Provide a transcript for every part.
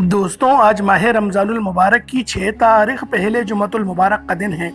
دوستوں، آج ماہ رمضان المبارک کی 6 تاریخ پہلے جمعۃ المبارک کا دن ہے۔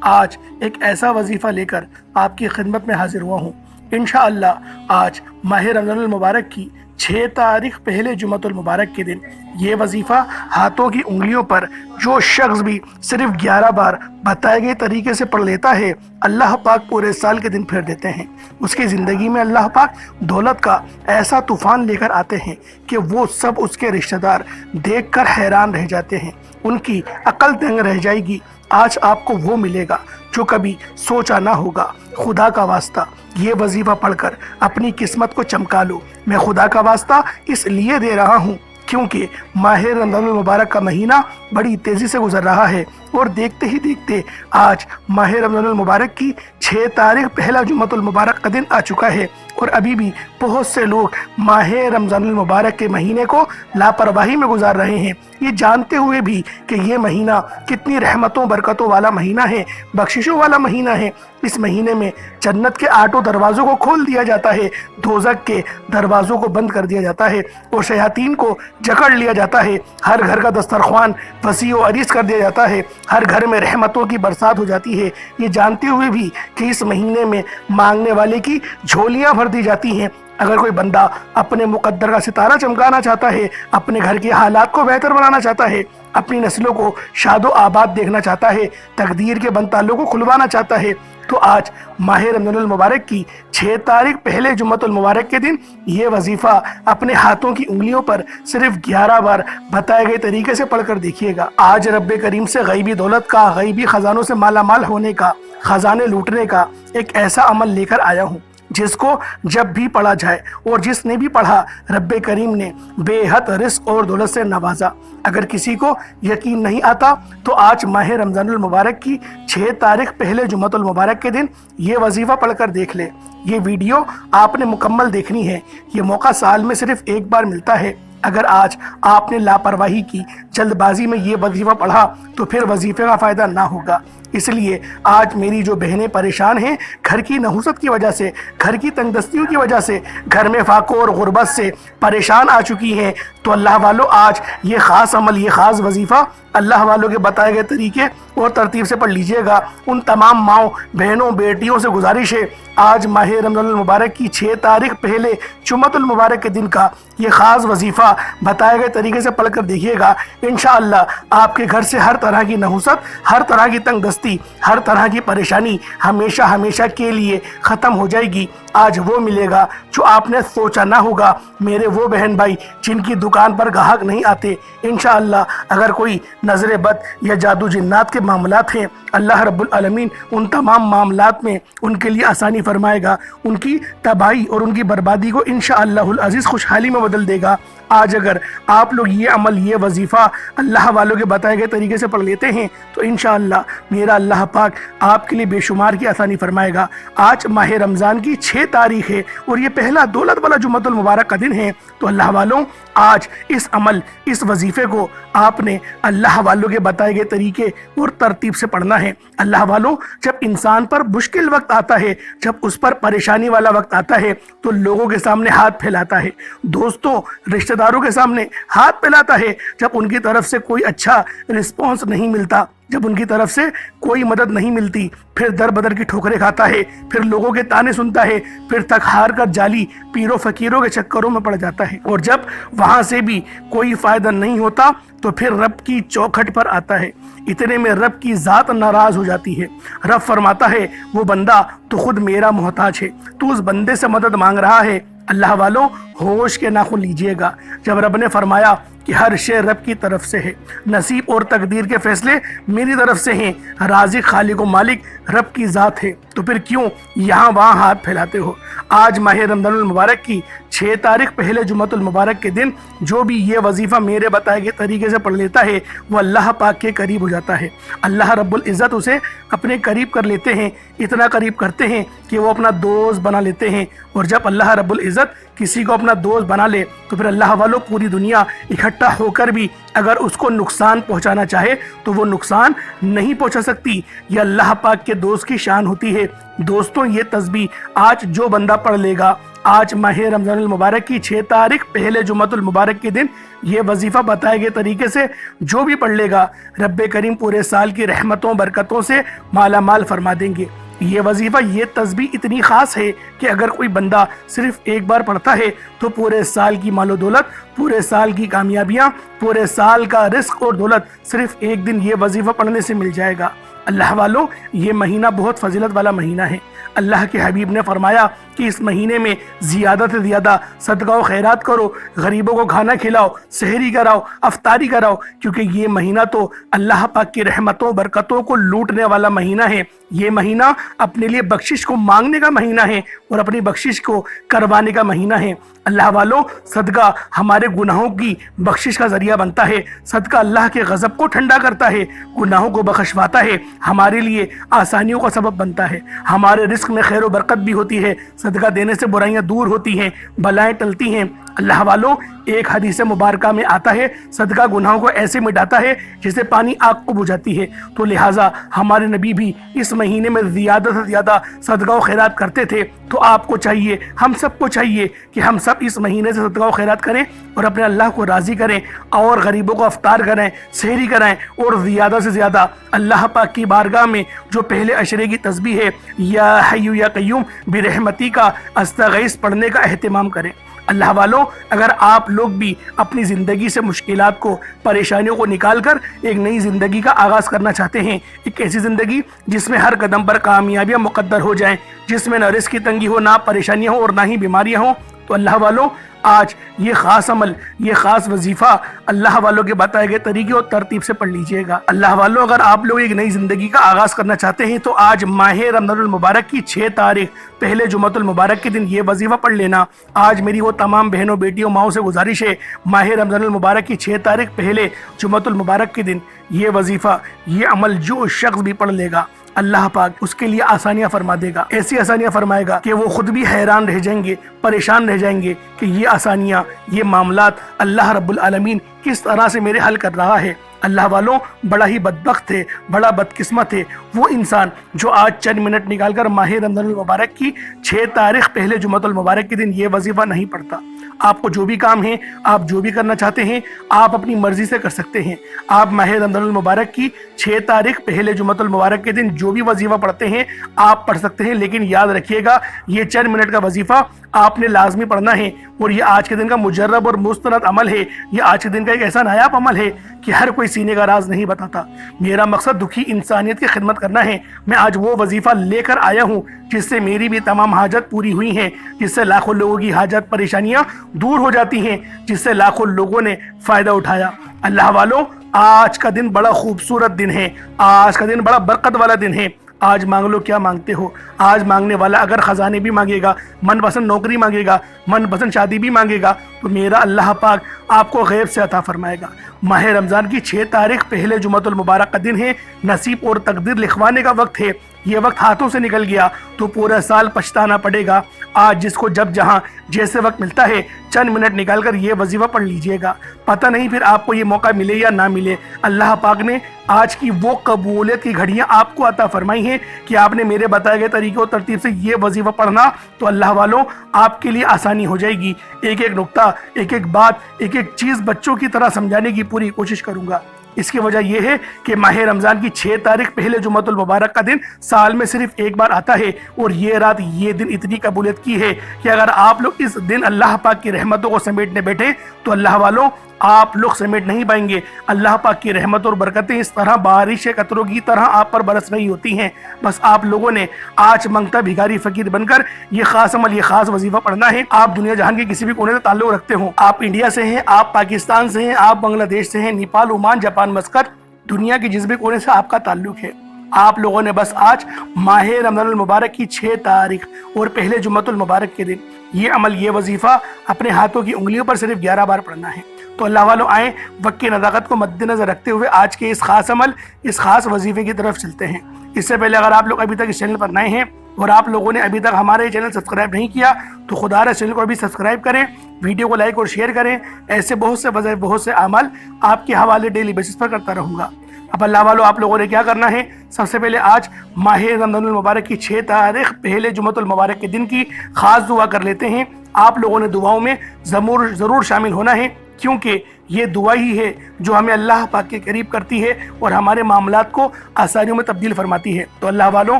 آج ایک ایسا وظیفہ لے کر آپ کی خدمت میں حاضر ہوا ہوں۔ انشاءاللہ آج ماہ رمضان المبارک کی 6 تاریخ پہلے جمعۃ المبارک کے دن یہ وظیفہ ہاتھوں کی انگلیوں پر جو شخص بھی صرف 11 بار بتائے گئے طریقے سے پڑھ لیتا ہے، اللہ پاک پورے سال کے دن پھیر دیتے ہیں۔ اس کی زندگی میں اللہ پاک دولت کا ایسا طوفان لے کر آتے ہیں کہ وہ سب اس کے رشتہ دار دیکھ کر حیران رہ جاتے ہیں، ان کی عقل دنگ رہ جائے گی۔ آج آپ کو وہ ملے گا جو کبھی سوچا نہ ہوگا۔ خدا کا واسطہ یہ وظیفہ پڑھ کر اپنی قسمت کو چمکا لو۔ میں خدا کا واسطہ اس لیے دے رہا ہوں کیونکہ ماہ رمضان المبارک کا مہینہ بڑی تیزی سے گزر رہا ہے، اور دیکھتے ہی دیکھتے آج ماہ رمضان المبارک کی 6 تاریخ پہلا جمعۃ المبارک کا دن آ چکا ہے، اور ابھی بھی بہت سے لوگ ماہ رمضان المبارک کے مہینے کو لاپرواہی میں گزار رہے ہیں، یہ جانتے ہوئے بھی کہ یہ مہینہ کتنی رحمتوں برکتوں والا مہینہ ہے، بخششوں والا مہینہ ہے۔ اس مہینے میں جنت کے 8 دروازوں کو کھول دیا جاتا ہے، دوزخ کے دروازوں کو بند کر دیا جاتا ہے، اور شیاطین کو جکڑ لیا جاتا ہے۔ ہر گھر کا دسترخوان وسیع و عریض کر دیا جاتا ہے، ہر گھر میں رحمتوں کی برسات ہو جاتی ہے، یہ جانتے ہوئے بھی کہ اس مہینے میں مانگنے والے کی جھولیاں بھر دی جاتی ہیں۔ اگر کوئی بندہ اپنے مقدر کا ستارہ چمکانا چاہتا ہے، اپنے گھر کے حالات کو بہتر بنانا چاہتا ہے، اپنی نسلوں کو شاد و آباد دیکھنا چاہتا ہے، تقدیر کے بند تالوں کو کھلوانا چاہتا ہے، تو آج ماہ رمضان المبارک کی 6 تاریخ پہلے جمعۃ المبارک کے دن یہ وظیفہ اپنے ہاتھوں کی انگلیوں پر صرف 11 بار بتائے گئے طریقے سے پڑھ کر دیکھیے گا۔ آج رب کریم سے غیبی دولت کا، غیبی خزانوں سے مالا مال ہونے کا، خزانے لوٹنے کا ایک ایسا عمل لے کر آیا ہوں جس کو جب بھی پڑھا جائے اور جس نے بھی پڑھا، رب کریم نے بے حد رزق اور دولت سے نوازا۔ اگر کسی کو یقین نہیں آتا تو آج ماہ رمضان المبارک کی 6 تاریخ پہلے جمعۃ المبارک کے دن یہ وظیفہ پڑھ کر دیکھ لے۔ یہ ویڈیو آپ نے مکمل دیکھنی ہے، یہ موقع سال میں صرف ایک بار ملتا ہے۔ اگر آج آپ نے لاپرواہی کی، جلد بازی میں یہ وظیفہ پڑھا تو پھر وظیفے کا فائدہ نہ ہوگا۔ اس لیے آج میری جو بہنیں پریشان ہیں گھر کی نحوست کی وجہ سے، گھر کی تنگ دستیوں کی وجہ سے، گھر میں فاقوں اور غربت سے پریشان آ چکی ہیں، تو اللہ والوں آج یہ خاص عمل، یہ خاص وظیفہ اللہ والوں کے بتائے گئے طریقے اور ترتیب سے پڑھ لیجئے گا۔ ان تمام ماؤں، بہنوں، بیٹیوں سے گزارش ہے، آج ماہ رمضان المبارک کی 6 تاریخ پہلے جمعۃ المبارک کے دن کا یہ خاص وظیفہ بتائے گئے طریقے سے پڑھ کر دیکھیے گا۔ انشاءاللہ آپ کے گھر سے ہر طرح کی نحوست، ہر طرح کی تنگ دستی، ہر طرح کی پریشانی ہمیشہ ہمیشہ کے لیے ختم ہو جائے گی۔ آج وہ ملے گا جو آپ نے سوچا نہ ہوگا۔ میرے وہ بہن بھائی جن کی دکان پر گاہک نہیں آتے، انشاءاللہ اگر کوئی نظر بد یا جادو جنات کے معاملات ہیں، اللہ رب العالمین ان تمام معاملات میں ان کے لیے آسانی فرمائے گا، ان کی تباہی اور ان کی بربادی کو انشاءاللہ العزیز خوشحالی میں بدل دے گا۔ آج اگر آپ لوگ یہ عمل، یہ وظیفہ اللہ والوں کے بتائے گئے طریقے سے پڑھ لیتے ہیں تو انشاءاللہ میرا اللہ پاک آپ کے لیے بے شمار کی آسانی فرمائے گا۔ آج ماہ رمضان کی 6 تاریخ ہے اور یہ پہلا دولت والا جمعۃ المبارک کا دن ہے، تو اللہ والوں آج اس عمل، اس وظیفے کو آپ نے اللہ والوں کے بتائے گئے طریقے اور ترتیب سے پڑھنا ہے۔ اللہ والوں جب انسان پر مشکل وقت آتا ہے، جب اس پر پریشانی والا وقت آتا ہے تو لوگوں کے سامنے ہاتھ پھیلاتا ہے، دوستوں، رشتہ داروں کے سامنے ہاتھ پھیلاتا ہے۔ جب ان کی طرف سے کوئی اچھا رسپانس نہیں ملتا، جب ان کی طرف سے کوئی مدد نہیں ملتی، پھر در بدر کی ٹھوکریں کھاتا ہے، پھر لوگوں کے تانے سنتا ہے، پھر تک ہار کر جعلی پیروں فقیروں کے چکروں میں پڑ جاتا ہے، اور جب وہاں سے بھی کوئی فائدہ نہیں ہوتا تو پھر رب کی چوکھٹ پر آتا ہے۔ اتنے میں رب کی ذات ناراض ہو جاتی ہے۔ رب فرماتا ہے، وہ بندہ تو خود میرا محتاج ہے، تو اس بندے سے مدد مانگ رہا ہے۔ اللہ والوں ہوش کے ناخن لیجئے گا۔ جب رب نے فرمایا کہ ہر شے رب کی طرف سے ہے، نصیب اور تقدیر کے فیصلے میری طرف سے ہیں، رازق، خالق و مالک رب کی ذات ہے، تو پھر کیوں یہاں وہاں ہاتھ پھیلاتے ہو؟ آج ماہ رمضان المبارک کی 6 تاریخ پہلے جمعۃ المبارک کے دن جو بھی یہ وظیفہ میرے بتائے گئے طریقے سے پڑھ لیتا ہے وہ اللہ پاک کے قریب ہو جاتا ہے۔ اللہ رب العزت اسے اپنے قریب کر لیتے ہیں، اتنا قریب کرتے ہیں کہ وہ اپنا دوست بنا لیتے ہیں، اور جب اللہ رب العزت کسی کو اپنا دوست بنا لے تو پھر اللہ والوں پوری دنیا اکٹھا ہو کر بھی اگر اس کو نقصان پہنچانا چاہے تو وہ نقصان نہیں پہنچا سکتی۔ یہ اللہ پاک کے دوست کی شان ہوتی ہے۔ دوستوں، یہ تسبیح آج جو بندہ پڑھ لے گا آج ماہ رمضان المبارک کی 6 تاریخ پہلے جمعۃ المبارک کے دن یہ وظیفہ بتائے گئے طریقے سے جو بھی پڑھ لے گا رب کریم پورے سال کی رحمتوں برکتوں سے مالا مال فرما دیں گے۔ یہ وظیفہ، یہ تسبیح اتنی خاص ہے کہ اگر کوئی بندہ صرف ایک بار پڑھتا ہے تو پورے سال کی مال و دولت، پورے سال کی کامیابیاں، پورے سال کا رزق اور دولت صرف ایک دن یہ وظیفہ پڑھنے سے مل جائے گا۔ اللہ والوں، یہ مہینہ بہت فضیلت والا مہینہ ہے۔ اللہ کے حبیب نے فرمایا کہ اس مہینے میں زیادہ سے زیادہ صدقہ و خیرات کرو، غریبوں کو کھانا کھلاؤ، سحری کراؤ، افطاری کراؤ، کیونکہ یہ مہینہ تو اللہ پاک کی رحمتوں برکتوں کو لوٹنے والا مہینہ ہے۔ یہ مہینہ اپنے لیے بخشش کو مانگنے کا مہینہ ہے اور اپنی بخشش کو کروانے کا مہینہ ہے۔ اللہ والوں، صدقہ ہمارے گناہوں کی بخشش کا ذریعہ بنتا ہے، صدقہ اللہ کے غضب کو ٹھنڈا کرتا ہے، گناہوں کو بخشواتا ہے، ہمارے لیے آسانیوں کا سبب بنتا ہے، ہمارے رزق میں خیر و برکت بھی ہوتی ہے، صدقہ دینے سے برائیاں دور ہوتی ہیں، بلائیں ٹلتی ہیں۔ اللہ والوں، ایک حدیث مبارکہ میں آتا ہے صدقہ گناہوں کو ایسے مٹاتا ہے جیسے پانی آگ کو بجھاتی ہے، تو لہٰذا ہمارے نبی بھی اس مہینے میں زیادہ سے زیادہ صدقہ و خیرات کرتے تھے۔ تو آپ کو چاہیے، ہم سب کو چاہیے کہ ہم سب اس مہینے سے صدقہ و خیرات کریں اور اپنے اللہ کو راضی کریں اور غریبوں کو افطار کریں، سحری کرائیں اور زیادہ سے زیادہ اللہ پاک کی بارگاہ میں جو پہلے عشرے کی تسبیح ہے یا حی یا قیوم برحمتی کا استغیث پڑھنے کا اہتمام کریں۔ اللہ والوں، اگر آپ لوگ بھی اپنی زندگی سے مشکلات کو، پریشانیوں کو نکال کر ایک نئی زندگی کا آغاز کرنا چاہتے ہیں، ایک ایسی زندگی جس میں ہر قدم پر کامیابیاں مقدر ہو جائیں، جس میں نہ رزق کی تنگی ہو، نہ پریشانیاں ہوں اور نہ ہی بیماریاں ہوں، تو اللہ والوں، آج یہ خاص عمل، یہ خاص وظیفہ اللہ والوں کے بتائے گئے طریقے اور ترتیب سے پڑھ لیجئے گا۔ اللہ والوں، اگر آپ لوگ ایک نئی زندگی کا آغاز کرنا چاہتے ہیں تو آج ماہ رمضان المبارک کی 6 تاریخ پہلے جمعۃ المبارک کے دن یہ وظیفہ پڑھ لینا۔ آج میری وہ تمام بہنوں، بیٹیوں، ماؤں سے گزارش ہے، ماہ رمضان المبارک کی 6 تاریخ پہلے جمعۃ المبارک کے دن یہ وظیفہ، یہ عمل جو شخص بھی پڑھ لے گا، اللہ پاک اس کے لیے آسانیاں فرما دے گا، ایسی آسانیاں فرمائے گا کہ وہ خود بھی حیران رہ جائیں گے، پریشان رہ جائیں گے کہ یہ آسانیاں، یہ معاملات اللہ رب العالمین کس طرح سے میرے حل کر رہا ہے۔ اللہ والوں، بڑا ہی بدبخت ہے، بڑا بدقسمت ہے وہ انسان جو آج چند منٹ نکال کر ماہ رمضان المبارک کی 6 تاریخ پہلے جمعۃ المبارک کے دن یہ وظیفہ نہیں پڑھتا۔ آپ کو جو بھی کام ہے، آپ جو بھی کرنا چاہتے ہیں، آپ اپنی مرضی سے کر سکتے ہیں۔ آپ ماہ رمضان المبارک کی 6 تاریخ پہلے جمعۃ المبارک کے دن جو بھی وظیفہ پڑھتے ہیں آپ پڑھ سکتے ہیں، لیکن یاد رکھیے گا یہ چند منٹ کا وظیفہ آپ نے لازمی پڑھنا ہے، اور یہ آج کے دن کا مجرب اور مستند عمل ہے، یہ آج کے دن کا ایک ایسا نایاب عمل ہے کہ ہر کوئی سینے کا راز نہیں بتاتا۔ میرا مقصد دکھی انسانیت کی خدمت کرنا ہے۔ میں آج وہ وظیفہ لے کر آیا ہوں جس سے میری بھی تمام حاجت پوری ہوئی ہیں، جس سے لاکھوں لوگوں کی حاجت پریشانیاں دور ہو جاتی ہیں، جس سے لاکھوں لوگوں نے فائدہ اٹھایا۔ اللہ والوں، آج کا دن بڑا خوبصورت دن ہے، آج کا دن بڑا برکت والا دن ہے۔ آج مانگ لو کیا مانگتے ہو۔ آج مانگنے والا اگر خزانے بھی مانگے گا، من پسند نوکری مانگے گا، من پسند شادی بھی مانگے گا، تو میرا اللہ پاک آپ کو غیب سے عطا فرمائے گا۔ ماہ رمضان کی 6 تاریخ پہلے جمعۃ المبارک کا دن ہے، نصیب اور تقدیر لکھوانے کا وقت ہے۔ یہ وقت ہاتھوں سے نکل گیا تو پورا سال پچھتانا پڑے گا۔ آج جس کو جب جہاں جیسے وقت ملتا ہے چند منٹ نکال کر یہ وظیفہ پڑھ لیجئے گا، پتہ نہیں پھر آپ کو یہ موقع ملے یا نہ ملے۔ اللہ پاک نے آج کی وہ قبولیت کی گھڑیاں آپ کو عطا فرمائی ہیں کہ آپ نے میرے بتائے گئے طریقے اور ترتیب سے یہ وظیفہ پڑھنا، تو اللہ والوں آپ کے لیے آسانی ہو جائے گی۔ ایک ایک نقطہ، ایک ایک بات، ایک ایک چیز بچوں کی طرح سمجھانے کی پوری کوشش کروں گا۔ اس کی وجہ یہ ہے کہ ماہ رمضان کی 6 تاریخ پہلے جمعۃ المبارک کا دن سال میں صرف ایک بار آتا ہے، اور یہ رات، یہ دن اتنی قبولیت کی ہے کہ اگر آپ لوگ اس دن اللہ پاک کی رحمتوں کو سمیٹنے بیٹھے تو اللہ والوں آپ لوگ سمیٹ نہیں پائیں گے۔ اللہ پاک کی رحمت اور برکتیں اس طرح بارش کے قطروں کی طرح آپ پر برس رہی ہوتی ہیں۔ بس آپ لوگوں نے آج منگتا بھیکاری فقیر بن کر یہ خاص عمل، یہ خاص وظیفہ پڑھنا ہے۔ آپ دنیا جہان کے کسی بھی کونے سے تعلق رکھتے ہوں، آپ انڈیا سے ہیں، آپ پاکستان سے ہیں، آپ بنگلہ دیش سے ہیں، نیپال، عمان، جاپان، مسقط، دنیا کے جس بھی کونے سے آپ کا تعلق ہے، آپ لوگوں نے بس آج ماہ رمضان المبارک کی 6 تاریخ اور پہلے جمعۃ المبارک کے دن یہ عمل، یہ وظیفہ اپنے ہاتھوں کی انگلیوں پر صرف 11 بار پڑھنا ہے۔ تو اللہ والوں، آئیں وقت کی نزاکت کو مد نظر رکھتے ہوئے آج کے اس خاص عمل، اس خاص وظیفے کی طرف چلتے ہیں۔ اس سے پہلے اگر آپ لوگ ابھی تک اس چینل پر نئے ہیں اور آپ لوگوں نے ابھی تک ہمارے چینل سبسکرائب نہیں کیا تو خدا را چینل کو ابھی سبسکرائب کریں، ویڈیو کو لائک اور شیئر کریں۔ ایسے بہت سے اعمال آپ کے حوالے ڈیلی بیسس پر کرتا رہوں گا۔ اب اللہ والوں آپ لوگوں نے کیا کرنا ہے، سب سے پہلے آج ماہ رمضان المبارک کی 6 تاریخ پہلے جمعۃ المبارک کے دن کی خاص دعا کر لیتے ہیں۔ آپ لوگوں نے دعاؤں میں ضرور شامل ہونا ہے، کیونکہ یہ دعا ہی ہے جو ہمیں اللہ پاک کے قریب کرتی ہے اور ہمارے معاملات کو آسانیوں میں تبدیل فرماتی ہے۔ تو اللہ والوں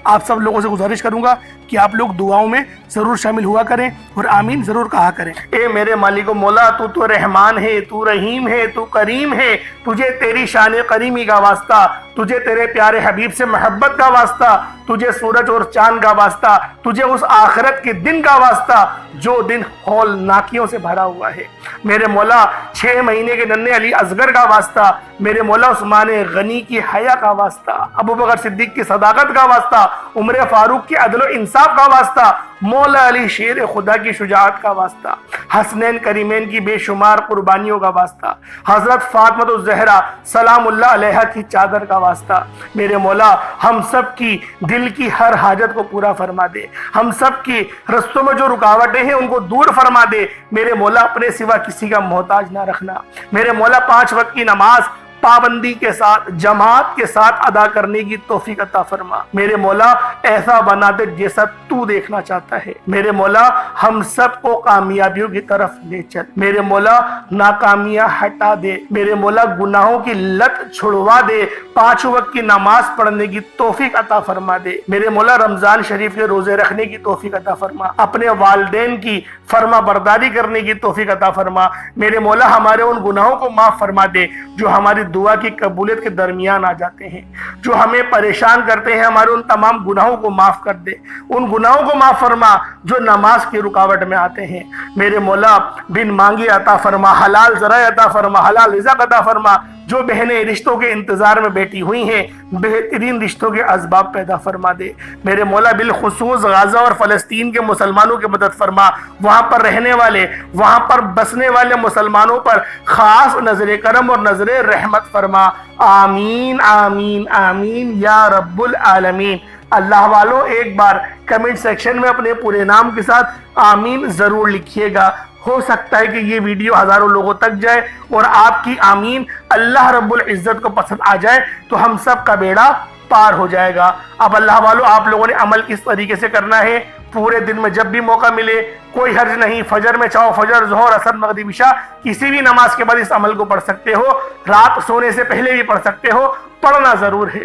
آپ سب لوگوں سے گزارش کروں گا کہ آپ لوگ دعاؤں میں ضرور شامل ہوا کریں اور آمین ضرور کہا کریں۔ اے میرے مالک و مولا، تو رحمان ہے، تو رحیم ہے، تو کریم ہے، تجھے تیری شان کریمی کا واسطہ، تجھے تیرے پیارے حبیب سے محبت کا واسطہ، تجھے سورج اور چاند کا واسطہ، تجھے اس آخرت کے دن کا واسطہ جو دن ہولناکیوں سے بھرا ہوا ہے۔ میرے مولا 6 مہینے کے ننھے علی اصغر کا واسطہ، میرے مولا عثمان غنی کی حیا کا واسطہ، ابو بکر صدیق کی صداقت کا واسطہ، عمر فاروق کی عدل و انصاف کا واسطہ، مولا علی شیر خدا کی شجاعت کا واسطہ، حسنین کریمین کی بے شمار قربانیوں کا واسطہ، حضرت فاطمہ الزہرا سلام اللہ علیہا کی چادر کا واسطہ، میرے مولا ہم سب کی دل کی ہر حاجت کو پورا فرما دے، ہم سب کی رستوں میں جو رکاوٹیں ہیں ان کو دور فرما دے، میرے مولا اپنے سوا کسی کا محتاج نہ رکھنا، میرے مولا 5 وقت کی نماز پابندی کے ساتھ جماعت کے ساتھ ادا کرنے کی توفیق عطا فرما، میرے مولا ایسا بنا دے جیسا تو دیکھنا چاہتا ہے، میرے مولا ہم سب کو کامیابیوں کی طرف لے چل، میرے مولا ناکامیاں ہٹا دے، میرے مولا گناہوں کی لت چھڑوا دے، 5 وقت کی نماز پڑھنے کی توفیق عطا فرما دے، میرے مولا رمضان شریف کے روزے رکھنے کی توفیق عطا فرما، اپنے والدین کی فرما برداری کرنے کی توفیق عطا فرما، میرے مولا ہمارے ان گناہوں کو معاف فرما دے جو ہماری دعا کی قبولیت کے درمیان آ جاتے ہیں، جو ہمیں پریشان کرتے ہیں، ہمارے ان تمام گناہوں کو معاف کر دے، ان گناہوں کو معاف فرما جو نماز کی رکاوٹ میں آتے ہیں، میرے مولا بن مانگے عطا فرما، حلال ذرائع عطا فرما، حلال رزق عطا فرما، جو بہنیں رشتوں کے انتظار میں بیٹھی ہوئی ہیں بہترین رشتوں کے اسباب پیدا فرما دے، میرے مولا بالخصوص غزہ اور فلسطین کے مسلمانوں کی مدد فرما، وہاں پر رہنے والے، وہاں پر بسنے والے مسلمانوں پر خاص نظر کرم اور نظر رحمت فرما، آمین آمین آمین یا رب العالمین۔ اللہ والوں ایک بار کمنٹ سیکشن میں اپنے پورے نام کے ساتھ آمین ضرور لکھیے گا، ہو سکتا ہے کہ یہ ویڈیو ہزاروں لوگوں تک جائے اور آپ کی آمین اللہ رب العزت کو پسند آ جائے تو ہم سب کا بیڑا پار ہو جائے گا۔ اب اللہ والوں آپ لوگوں نے عمل کس طریقے سے کرنا ہے، پورے دن میں جب بھی موقع ملے کوئی حرج نہیں، فجر میں چاہو فجر، ظہر، عصر، مغرب، عشاء کسی بھی نماز کے بعد اس عمل کو پڑھ سکتے ہو، رات سونے سے پہلے بھی پڑھ سکتے ہو، پڑھنا ضرور ہے۔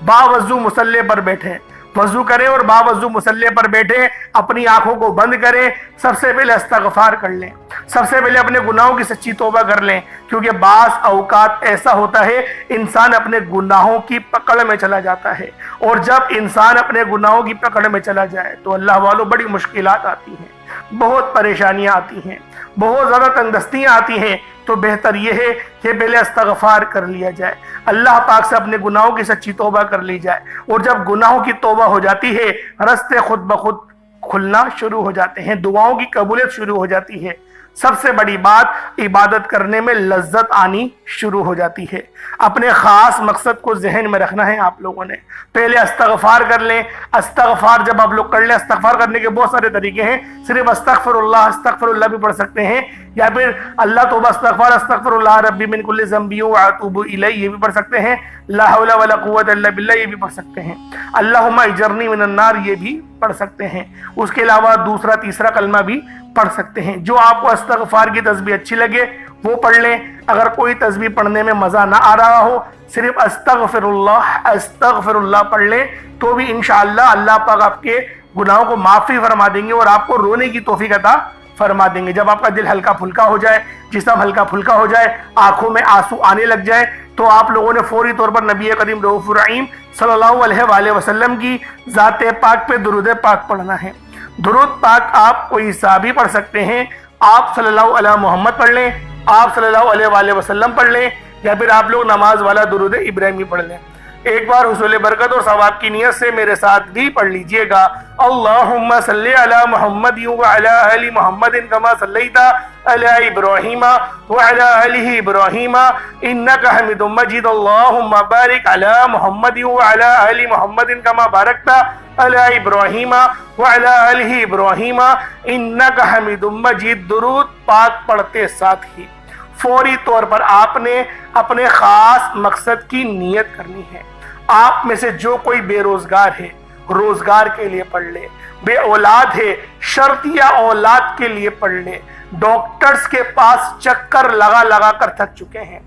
باوضو مصلی پر بیٹھیں، وضو کریں اور باوضو مصلی پر بیٹھیں، اپنی آنکھوں کو بند کریں، سب سے پہلے استغفار کر لیں، سب سے پہلے اپنے گناہوں کی سچی توبہ کر لیں، کیونکہ بعض اوقات ایسا ہوتا ہے انسان اپنے گناہوں کی پکڑ میں چلا جاتا ہے، اور جب انسان اپنے گناہوں کی پکڑ میں چلا جائے تو اللہ والوں بڑی مشکلات آتی ہیں، بہت پریشانیاں آتی ہیں، بہت زیادہ تنگدستیاں آتی ہیں، تو بہتر یہ ہے کہ پہلے استغفار کر لیا جائے، اللہ پاک سے اپنے گناہوں کی سچی توبہ کر لی جائے، اور جب گناہوں کی توبہ ہو جاتی ہے رستے خود بخود کھلنا شروع ہو جاتے ہیں، دعاؤں کی قبولیت شروع ہو جاتی ہے، سب سے بڑی بات عبادت کرنے میں لذت آنی شروع ہو جاتی ہے۔ اپنے خاص مقصد کو ذہن میں رکھنا ہے آپ لوگوں نے، پہلے استغفار کر لیں، استغفار جب آپ لوگ کر لیں، استغفار کرنے کے بہت سارے طریقے ہیں، صرف استغفر اللہ بھی پڑھ سکتے ہیں، یا پھر اللہ توبہ استغفر اللہ ربی من کل ذنب واتوب الیہ یہ بھی پڑھ سکتے ہیں، لا حول ولا قوت الا باللہ یہ بھی پڑھ سکتے ہیں، اللہم اجرنی من النار یہ بھی پڑھ سکتے ہیں، اس کے علاوہ دوسرا تیسرا کلمہ بھی پڑھ سکتے ہیں، جو آپ کو استغفار کی تسبیح اچھی لگے وہ پڑھ لیں۔ اگر کوئی تسبیح پڑھنے میں مزہ نہ آ رہا ہو، صرف استغفر اللہ پڑھ لیں تو بھی انشاءاللہ اللہ پاک آپ کے گناہوں کو معافی فرما دیں گے اور آپ کو رونے کی توفیق عطا فرما دیں گے۔ جب آپ کا دل ہلکا پھلکا ہو جائے، جسم ہلکا پھلکا ہو جائے، آنکھوں میں آنسو آنے لگ جائے، تو آپ لوگوں نے فوری طور پر نبی کریم رؤوف الرحیم صلی اللہ علیہ وآلہ وسلم کی ذات پاک پہ درود پاک پڑھنا ہے۔ درود پاک آپ کوئی سا بھی پڑھ سکتے ہیں، آپ صلی اللہ علیہ محمد پڑھ لیں، آپ صلی اللہ علیہ وآلہ وسلم پڑھ لیں، یا پھر آپ لوگ نماز والا درود ابراہیمی پڑھ لیں۔ ایک بار حصول برکت اور ثواب کی نیت سے میرے ساتھ بھی پڑھ لیجئے گا، اللہم صلی علی محمد وعلی آل محمد کما صلیت علی ابراہیم وعلی آل ابراہیم انک حمید مجید، اللہم بارک علی محمد وعلی آل محمد کما بارکت علی ابراہیم وعلی آل ابراہیم انک حمید مجید۔ درود پاک پڑھتے ساتھ ہی فوری طور پر آپ نے اپنے خاص مقصد کی نیت کرنی ہے۔ آپ میں سے جو کوئی بے روزگار ہے روزگار کے لیے پڑھ لے، بے اولاد ہے شرطیہ اولاد کے لیے پڑھ لے، ڈاکٹرز کے پاس چکر لگا لگا کر تھک چکے ہیں،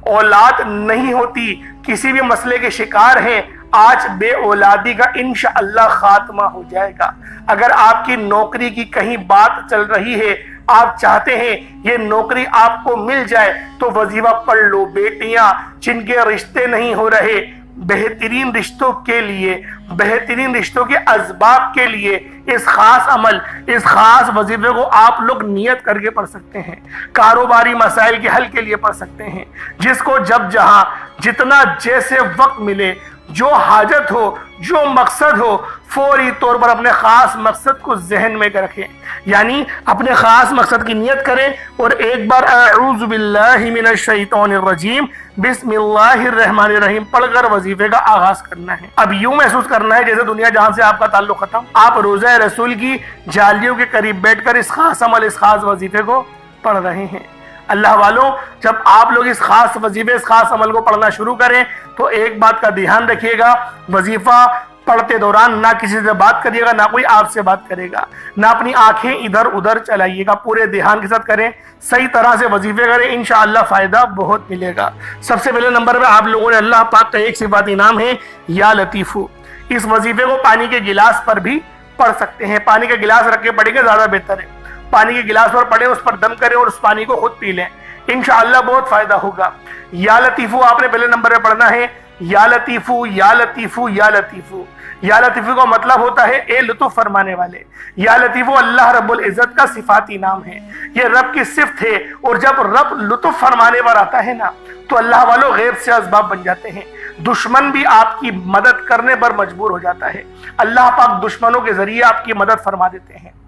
اولاد نہیں ہوتی، کسی بھی مسئلے کے شکار ہیں، آج بے اولادی کا انشاءاللہ خاتمہ ہو جائے گا۔ اگر آپ کی نوکری کی کہیں بات چل رہی ہے، آپ چاہتے ہیں یہ نوکری آپ کو مل جائے، تو وظیفہ پڑھ لو۔ بیٹیاں جن کے رشتے نہیں ہو رہے، بہترین رشتوں کے لیے، بہترین رشتوں کے اسباب کے لیے اس خاص عمل، اس خاص وظیفے کو آپ لوگ نیت کر کے پڑھ سکتے ہیں۔ کاروباری مسائل کے حل کے لیے پڑھ سکتے ہیں۔ جس کو جب جہاں جتنا جیسے وقت ملے، جو حاجت ہو، جو مقصد ہو، فوری طور پر اپنے خاص مقصد کو ذہن میں رکھیں، یعنی اپنے خاص مقصد کی نیت کریں اور ایک بار اعوذ باللہ من الشیطان الرجیم بسم اللہ الرحمن الرحیم پڑھ کر وظیفے کا آغاز کرنا ہے۔ اب یوں محسوس کرنا ہے جیسے دنیا جہاں سے آپ کا تعلق ختم، آپ روضہ رسول کی جالیوں کے قریب بیٹھ کر اس خاص عمل، اس خاص وظیفے کو پڑھ رہے ہیں۔ اللہ والوں، جب آپ لوگ اس خاص وظیفے، اس خاص عمل کو پڑھنا شروع کریں تو ایک بات کا دھیان رکھیے گا، وظیفہ پڑھتے دوران نہ کسی سے بات کریے گا، نہ کوئی آپ سے بات کرے گا، نہ اپنی آنکھیں ادھر ادھر چلائیے گا، پورے دھیان کے ساتھ کریں، صحیح طرح سے وظیفے کریں، انشاءاللہ فائدہ بہت ملے گا۔ سب سے پہلے نمبر پہ آپ لوگوں نے اللہ پاک کا ایک صفاتی نام ہے یا لطیفو۔ اس وظیفے کو پانی کے گلاس پر بھی پڑھ سکتے ہیں، پانی کا گلاس رکھ کے پڑھیں گے زیادہ بہتر ہے۔ پانی کے گلاس پر پڑھیں، اس پر دم کریں اور اس پانی کو خود پی لیں، انشاءاللہ بہت فائدہ ہوگا۔ یا لطیفو آپ نے پہلے نمبر پہ پڑھنا ہے، یا لطیفو یا لطیفو یا لطیفو۔ یا لطیفو کا مطلب ہوتا ہے اے لطف فرمانے والے۔ یا لطیفو اللہ رب العزت کا صفاتی نام ہے، یہ رب کی صفت ہے، اور جب رب لطف فرمانے پر آتا ہے نا تو اللہ والوں غیب سے اسباب بن جاتے ہیں، دشمن بھی آپ کی مدد کرنے پر مجبور ہو جاتا ہے، اللہ پاک دشمنوں کے ذریعے آپ کی مدد فرما دیتے ہیں۔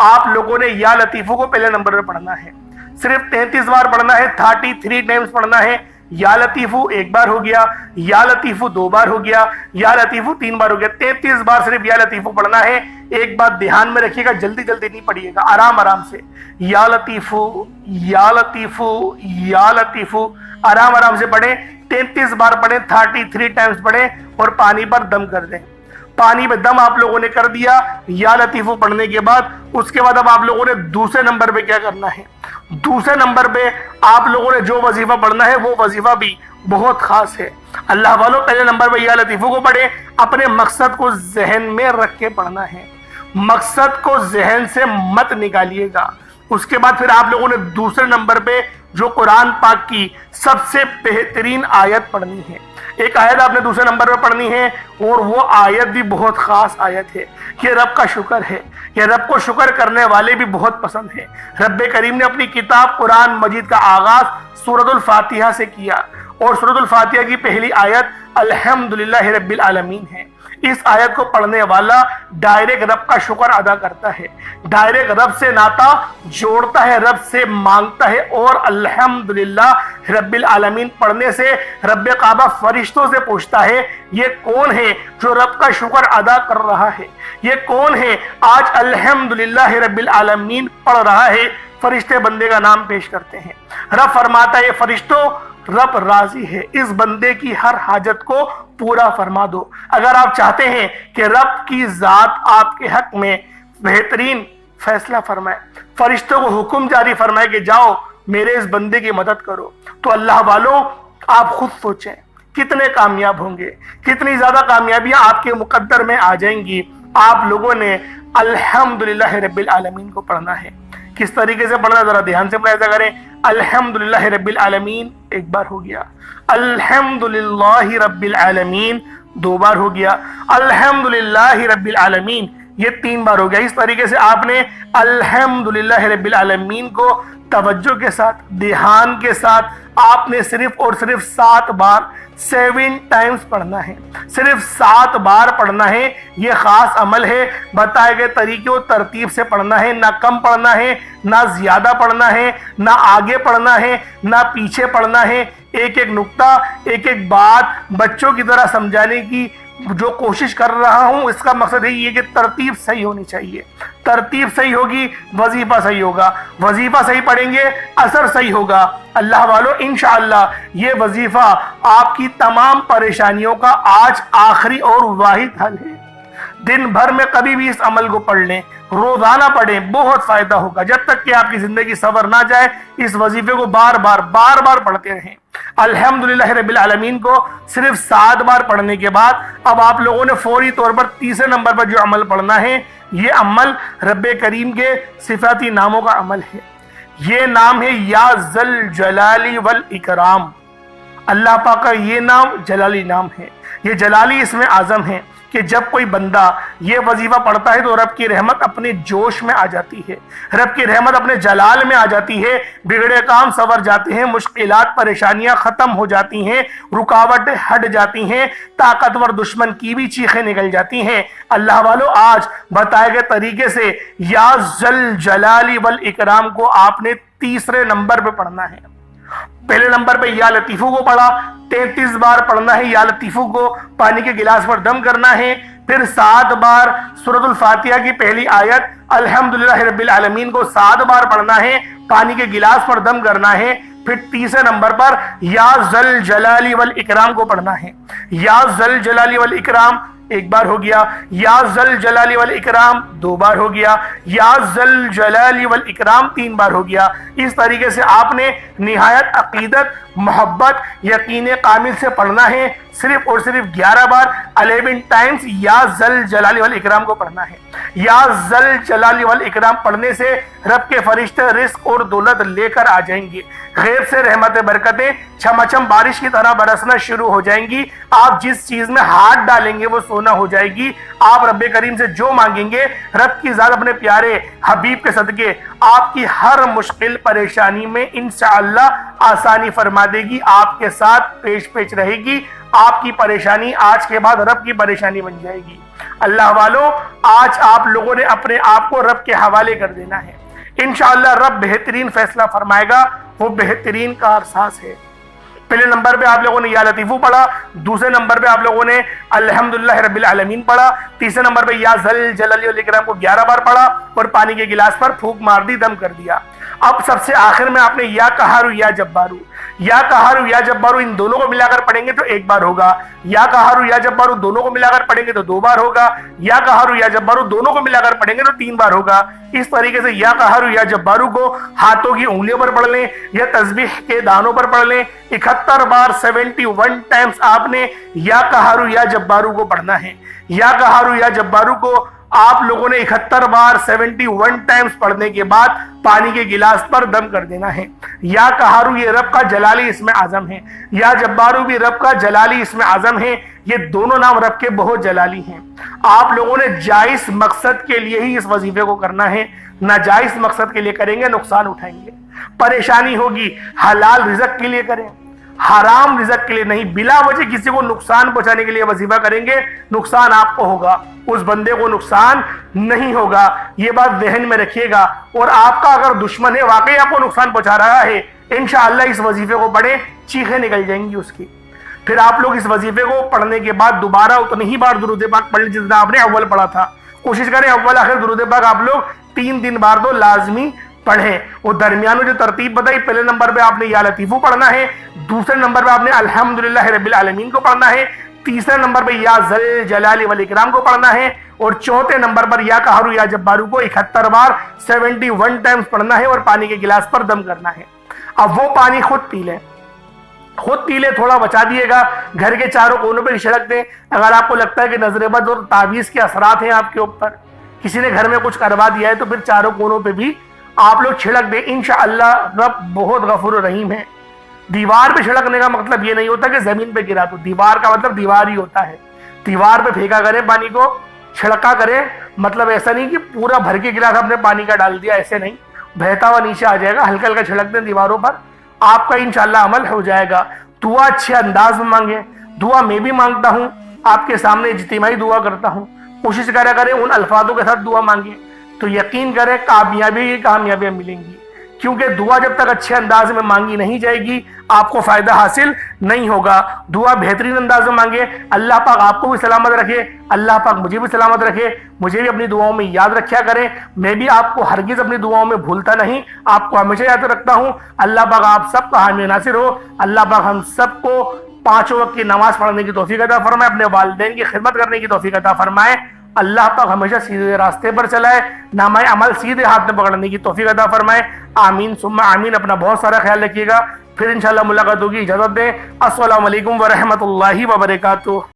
آپ لوگوں نے یا لطیفو کو پہلے نمبر پر پڑھنا ہے، صرف 33 بار پڑھنا ہے، 33 ٹائمز پڑھنا ہے۔ یا لطیفو ایک بار ہو گیا، یا لطیفو 2 بار ہو گیا، یا لطیفو 3 بار ہو گیا، 33 بار صرف یا لطیفو پڑھنا ہے۔ ایک بات دھیان میں رکھیے گا، جلدی جلدی نہیں پڑھیے گا، آرام آرام سے، یا لطیفو یا لطیفو یا لطیفو، آرام آرام سے پڑھیں، 33 بار پڑھیں، 33 ٹائمز پڑھیں اور پانی پر دم کر دیں۔ پانی میں دم آپ لوگوں نے کر دیا یا لطیفو پڑھنے کے بعد، اس کے بعد اب آپ لوگوں نے دوسرے نمبر پہ کیا کرنا ہے؟ دوسرے نمبر پہ آپ لوگوں نے جو وظیفہ پڑھنا ہے وہ وظیفہ بھی بہت خاص ہے۔ اللہ والوں، پہلے نمبر پہ یا لطیفو کو پڑھیں، اپنے مقصد کو ذہن میں رکھ کے پڑھنا ہے، مقصد کو ذہن سے مت نکالیے گا۔ اس کے بعد پھر آپ لوگوں نے دوسرے نمبر پہ جو قرآن پاک کی سب سے بہترین آیت پڑھنی ہے، ایک آیت آپ نے دوسرے نمبر پہ پڑھنی ہے، اور وہ آیت بھی بہت خاص آیت ہے۔ یہ رب کا شکر ہے، یہ رب کو شکر کرنے والے بھی بہت پسند ہے۔ رب کریم نے اپنی کتاب قرآن مجید کا آغاز سورۃ الفاتحہ سے کیا، اور سورۃ الفاتحہ کی پہلی آیت الحمدللہ رب العالمین ہے۔ اس آیت کو پڑھنے والا ڈائریکٹ رب کا شکر ادا کرتا ہے، ڈائریکٹ رب سے ناتا جوڑتا ہے، رب سے مانگتا ہے، اور الحمدللہ رب العالمین پڑھنے سے رب کعبہ فرشتوں سے پوچھتا ہے یہ کون ہے جو رب کا شکر ادا کر رہا ہے، یہ کون ہے آج الحمدللہ رب العالمین پڑھ رہا ہے۔ فرشتے بندے کا نام پیش کرتے ہیں، رب فرماتا ہے فرشتوں رب راضی ہے، اس بندے کی ہر حاجت کو پورا فرما دو۔ اگر آپ چاہتے ہیں کہ رب کی ذات آپ کے حق میں بہترین فیصلہ فرمائے، فرشتوں کو حکم جاری فرمائے کہ جاؤ میرے اس بندے کی مدد کرو، تو اللہ والوں آپ خود سوچیں کتنے کامیاب ہوں گے، کتنی زیادہ کامیابیاں آپ کے مقدر میں آ جائیں گی۔ آپ لوگوں نے الحمدللہ رب العالمین کو پڑھنا ہے۔ کس طریقے سے پڑھنا ذرا دھیان سے ملاحظہ کریں۔ الحمدللہ رب العالمین ایک بار ہو گیا، الحمدللہ رب العالمین 2 بار ہو گیا، الحمدللہ رب العالمین یہ 3 بار ہو گیا۔ اس طریقے سے آپ نے الحمدللہ رب العالمین کو توجہ کے ساتھ، دھیان کے ساتھ آپ نے صرف اور صرف 7 بار 7 ٹائمز پڑھنا ہے، صرف 7 بار پڑھنا ہے۔ یہ خاص عمل ہے، بتائے گئے طریقے و ترتیب سے پڑھنا ہے، نہ کم پڑھنا ہے، نہ زیادہ پڑھنا ہے، نہ آگے پڑھنا ہے، نہ پیچھے پڑھنا ہے۔ ایک ایک نقطہ، ایک ایک بات بچوں کی طرح سمجھانے کی جو کوشش کر رہا ہوں، اس کا مقصد یہی ہے کہ ترتیب صحیح ہونی چاہیے، ترتیب صحیح ہوگی وظیفہ صحیح ہوگا، وظیفہ صحیح پڑھیں گے اثر صحیح ہوگا۔ اللہ والو انشاءاللہ یہ وظیفہ آپ کی تمام پریشانیوں کا آج آخری اور واحد حل ہے۔ دن بھر میں کبھی بھی اس عمل کو پڑھ لیں، روزانہ پڑھیں، بہت فائدہ ہوگا۔ جب تک کہ آپ کی زندگی سنور نہ جائے اس وظیفے کو بار بار پڑھتے رہیں۔ الحمدللہ رب العالمین کو صرف 7 بار پڑھنے کے بعد اب آپ لوگوں نے فوری طور پر تیسرے نمبر پر جو عمل پڑھنا ہے، یہ عمل رب کریم کے صفاتی ناموں کا عمل ہے۔ یہ نام ہے یا ذل جلالی والاکرام۔ اللہ پاک کا یہ نام جلالی نام ہے، یہ جلالی اسم اعظم ہے کہ جب کوئی بندہ یہ وظیفہ پڑھتا ہے تو رب کی رحمت اپنے جوش میں آ جاتی ہے، رب کی رحمت اپنے جلال میں آ جاتی ہے، بگڑے کام سنور جاتے ہیں، مشکلات پریشانیاں ختم ہو جاتی ہیں، رکاوٹیں ہٹ جاتی ہیں، طاقتور دشمن کی بھی چیخیں نکل جاتی ہیں۔ اللہ والو آج بتائے گئے طریقے سے یا ذل جلالی والاکرام کو آپ نے تیسرے نمبر پہ پڑھنا ہے۔ پہلے نمبر پہ یا لطیفو کو پڑھا، 33 بار پڑھنا ہے یا لطیفو کو، پانی کے گلاس پر دم کرنا ہے، پھر 7 بار سورۃ الفاتحہ کی پہلی آیت الحمدللہ رب العالمین کو 7 بار پڑھنا ہے، پانی کے گلاس پر دم کرنا ہے، پھر تیسرے نمبر پر یا ذل جلالی والاکرام کو پڑھنا ہے۔ یا ذل جلالی والاکرام 1 بار ہو گیا، یا ذل جلالی والاکرام 2 بار ہو گیا، یا ذل جلالی والاکرام 3 بار ہو گیا۔ اس طریقے سے آپ نے نہایت عقیدت، محبت، یقین کامل سے پڑھنا ہے، صرف اور صرف 11 بار 11 ٹائمز یا ذل جلالی والاکرام کو پڑھنا ہے۔ یا ذل جلالی والاکرام پڑھنے سے رب کے فرشتے رزق اور دولت لے کر آ جائیں گے، غیب سے رحمت برکتیں چھمچم بارش کی طرح برسنا شروع ہو جائیں گی۔ آپ جس چیز میں ہاتھ ڈالیں گے وہ سونا ہو جائے گی۔ آپ رب کریم سے جو مانگیں گے رب کی ذات اپنے پیارے حبیب کے صدقے آپ کی ہر مشکل پریشانی میں انشاءاللہ آسانی فرما دے گی، آپ کے ساتھ پیش رہے گی۔ آپ کی پریشانی آج کے بعد رب کی پریشانی بن جائے گی۔ اللہ والو آج آپ لوگوں نے اپنے آپ کو رب کے حوالے کر دینا ہے، انشاءاللہ رب بہترین فیصلہ فرمائے گا، وہ بہترین کارساز ہے۔ پہلے نمبر پہ آپ لوگوں نے یا لطیفو پڑھا، دوسرے نمبر پہ آپ لوگوں نے الحمدللہ رب العالمین پڑھا، تیسرے نمبر پہ یا ذل جلالی والاکرام کو 11 بار پڑھا اور پانی کے گلاس پر پھونک مار دی، دم کر دیا۔ اب سب سے آخر میں آپ نے یا قہارو یا جبارو، یا قہارو یا جبارو ان دونوں کو ملا کر پڑھیں گے تو 1 بار ہوگا، یا قہارو یا جبارو دونوں کو ملا کر پڑھیں گے تو 2 بار ہوگا، یا قہارو یا جبارو دونوں کو ملا کر پڑھیں گے تو 3 بار ہوگا۔ اس طریقے سے یا قہارو یا جبارو کو ہاتھوں کی انگلیوں پر پڑھ لیں یا تسبیح کے دانوں پر پڑھ لیں، 71 بار 71 ٹائمز آپ نے یا قہارو یا جبارو کو پڑھنا ہے۔ یا قہارو یا جبارو کو آپ لوگوں نے 71 بار 71 ٹائمز پڑھنے کے بعد پانی کے گلاس پر دم کر دینا ہے۔ یا قہارو یہ رب کا جلالی اسم اعظم ہے، یا جبارو بھی رب کا جلالی اسم اعظم ہے، یہ دونوں نام رب کے بہت جلالی ہیں۔ آپ لوگوں نے جائز مقصد کے لیے ہی اس وظیفے کو کرنا ہے، ناجائز مقصد کے لیے کریں گے نقصان اٹھائیں گے، پریشانی ہوگی، حلال رزق کے لیے کریں، حرام رزق کے لیے نہیں۔ بلا وجہ کسی کو نقصان پہنچانے کے لیے وظیفہ کریں گے نقصان آپ کو ہوگا، اس بندے کو نقصان نہیں ہوگا، یہ بات ذہن میں رکھیے گا۔ اور آپ کا اگر دشمن ہے واقعی آپ کو نقصان پہنچا رہا ہے، انشاءاللہ اس وظیفے کو پڑھیں، چیخیں نکل جائیں گی اس کی۔ پھر آپ لوگ اس وظیفے کو پڑھنے کے بعد دوبارہ اتنی ہی بار درود پاک پڑھ لیں جتنا آپ نے اول پڑھا تھا۔ کوشش کریں اول آخر درود پاک آپ لوگ 3 بار تو لازمی پڑھیں۔ وہ درمیان میں جو ترتیب بتائی، پہلے نمبر پہ آپ نے یا لطیفو پڑھنا ہے، دوسرے نمبر پہ آپ نے الحمدللہ رب العالمین کو پڑھنا ہے، تیسرے نمبر پہ یا ذل جلالی والاکرام کو پڑھنا ہے، اور چوتھے نمبر پر یا قہارو یا جبارو کو 71 بار 71 ٹائمز پڑھنا ہے اور پانی کے گلاس پر دم کرنا ہے۔ اب وہ پانی خود پی لیں، خود پی لیں، تھوڑا بچا دیے گا، گھر کے چاروں کونوں پہ چھڑک دیں۔ اگر آپ کو لگتا ہے کہ نظر بد اور تعویذ کے اثرات ہیں آپ کے اوپر، کسی نے گھر میں کچھ کروا دیا ہے، تو پھر چاروں کونوں پہ بھی آپ لوگ چھڑک دیں۔ انشاءاللہ رب بہت غفور و رحیم ہے۔ دیوار پہ چھڑکنے کا مطلب یہ نہیں ہوتا کہ زمین پہ گرا، تو دیوار کا مطلب دیوار ہی ہوتا ہے، دیوار پہ پھینکا کریں پانی کو، چھڑکا کریں، مطلب ایسا نہیں کہ پورا بھر کے گلاس آپ نے پانی کا ڈال دیا، ایسے نہیں، بہتا ہوا نیچے آ جائے گا، ہلکا ہلکا چھڑک دیں دیواروں پر، آپ کا انشاءاللہ عمل ہو جائے گا۔ دعا اچھے انداز میں مانگیں، دعا میں بھی مانگتا ہوں، آپ کے سامنے اجتماعی دعا کرتا ہوں، کوشش کریں ان الفاظوں کے ساتھ دعا مانگیں تو یقین کریں کامیابیاں ملیں گی۔ کیونکہ دعا جب تک اچھے انداز میں مانگی نہیں جائے گی آپ کو فائدہ حاصل نہیں ہوگا. دعا بہترین انداز میں مانگے, اللہ پاک آپ کو بھی سلامت رکھے, اللہ پاک مجھے بھی سلامت رکھے, مجھے بھی اپنی دعاؤں میں یاد رکھیا کریں, میں بھی آپ کو ہرگز اپنی دعاؤں میں بھولتا نہیں, آپ کو ہمیشہ یاد رکھتا ہوں. اللہ پاک آپ سب کا حامی ناصر ہو. اللہ پاک ہم سب کو 5 وقت کی نماز پڑھنے کی توفیق عطا فرمائے, اپنے والدین کی خدمت کرنے کی توفیق عطا فرمائے. اللہ پاک ہمیشہ سیدھے راستے پر چلائے, نامہ عمل سیدھے ہاتھ میں پکڑنے کی توفیق عطا فرمائے. آمین ثم آمین. اپنا بہت سارا خیال رکھیے گا, پھر انشاءاللہ ملاقات ہوگی. اجازت دیں. السلام علیکم ورحمۃ اللہ وبرکاتہ.